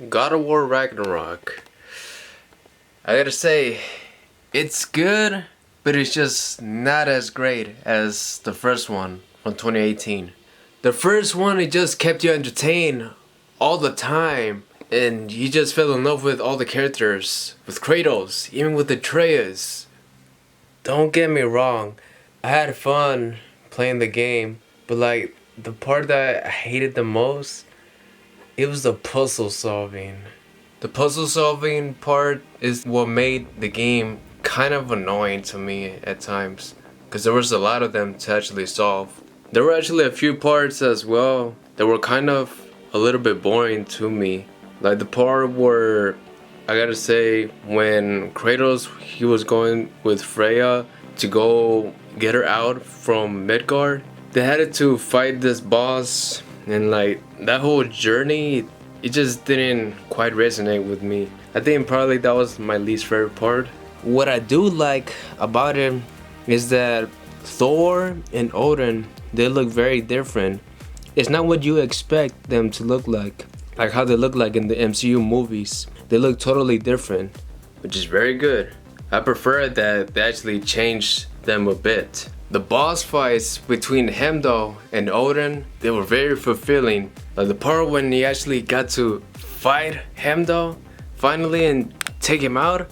God of War Ragnarok. I gotta say, it's good, but it's just not as great as the first one from 2018. The first one, it just kept you entertained all the time, and you just fell in love with all the characters, with Kratos, even with Atreus. Don't get me wrong, I had fun playing the game, but like the part that I hated the most, it was the puzzle solving. The puzzle solving part is what made the game kind of annoying to me at times, because there was a lot of them to actually solve. There were actually a few parts as well that were kind of a little bit boring to me. Like the part where, I gotta say, when Kratos, he was going with Freya to go get her out from Midgard, they had to fight this boss, and like that whole journey, it just didn't quite resonate with me. I think probably that was my least favorite part. What I do like about it is that Thor and Odin, they look very different. It's not what you expect them to look like how they look like in the MCU movies. They look totally different, which is very good. I prefer that they actually changed them a bit. The boss fights between Heimdall and Odin, they were very fulfilling. Like the part when he actually got to fight Heimdall finally and take him out,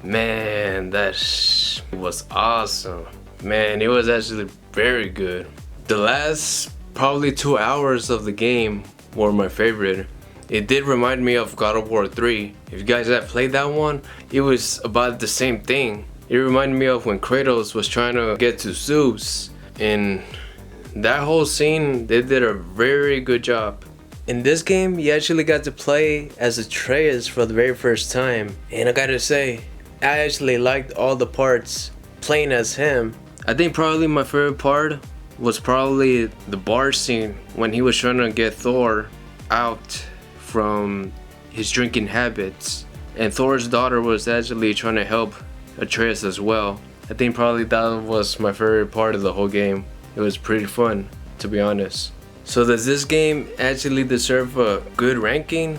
man, that was awesome. Man, it was actually very good. The last probably 2 hours of the game were my favorite. It did remind me of God of War 3. If you guys have played that one, it was about the same thing. It reminded me of when Kratos was trying to get to Zeus, and that whole scene, they did a very good job. In this game, you actually got to play as Atreus for the very first time, and I gotta say, I actually liked all the parts playing as him. I think probably my favorite part was probably the bar scene when he was trying to get Thor out from his drinking habits, and Thor's daughter was actually trying to help Atreus as well. I think probably that was my favorite part of the whole game. It was pretty fun, to be honest. So does this game actually deserve a good ranking?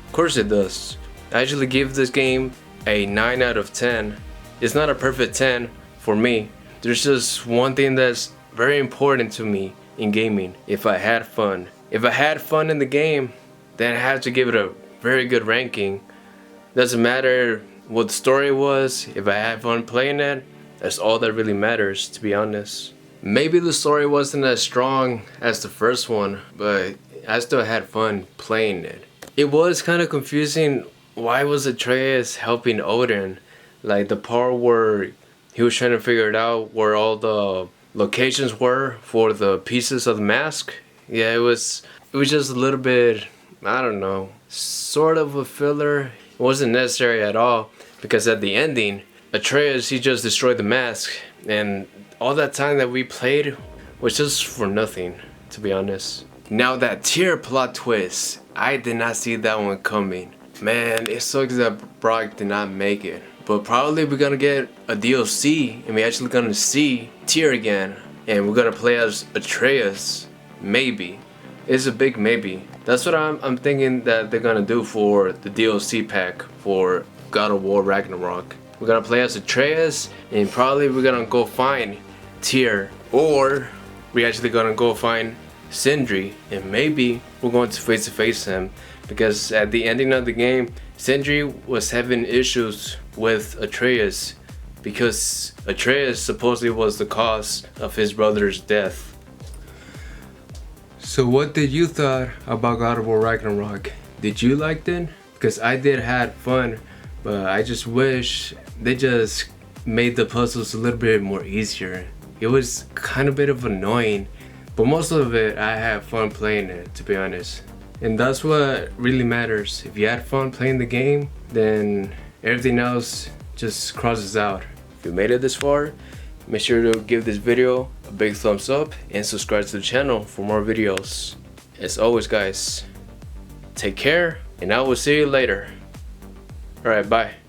Of course it does. I actually give this game a 9 out of 10. It's not a perfect 10 for me. There's just one thing that's very important to me in gaming: if I had fun. If I had fun in the game, then I have to give it a very good ranking. Doesn't matter what the story was, if I had fun playing it, that's all that really matters, to be honest. Maybe the story wasn't as strong as the first one, but I still had fun playing it. It was kind of confusing, why was Atreus helping Odin? Like the part where he was trying to figure it out where all the locations were for the pieces of the mask. Yeah, it was just a little bit, I don't know, sort of a filler. It wasn't necessary at all, because at the ending, Atreus, he just destroyed the mask, and all that time that we played was just for nothing, to be honest. Now that Tyr plot twist, I did not see that one coming. Man, it sucks that Brock did not make it. But probably we're gonna get a DLC, and we're actually gonna see Tyr again, and we're gonna play as Atreus. Maybe. It's a big maybe. That's what I'm thinking that they're gonna do for the DLC pack for God of War Ragnarok. We're gonna play as Atreus, and probably we're gonna go find Tyr, or we're actually gonna go find Sindri, and maybe we're going to face him, because at the ending of the game, Sindri was having issues with Atreus because Atreus supposedly was the cause of his brother's death. So what did you thought about God of War Ragnarok? Did you like it? Because I did have fun, but I just wish they just made the puzzles a little bit more easier. It was kind of a bit of annoying, but most of it I had fun playing it, to be honest. And that's what really matters. If you had fun playing the game, then everything else just crosses out. If you made it this far, make sure to give this video a big thumbs up and subscribe to the channel for more videos. As always, guys, take care, and I will see you later. Alright, bye.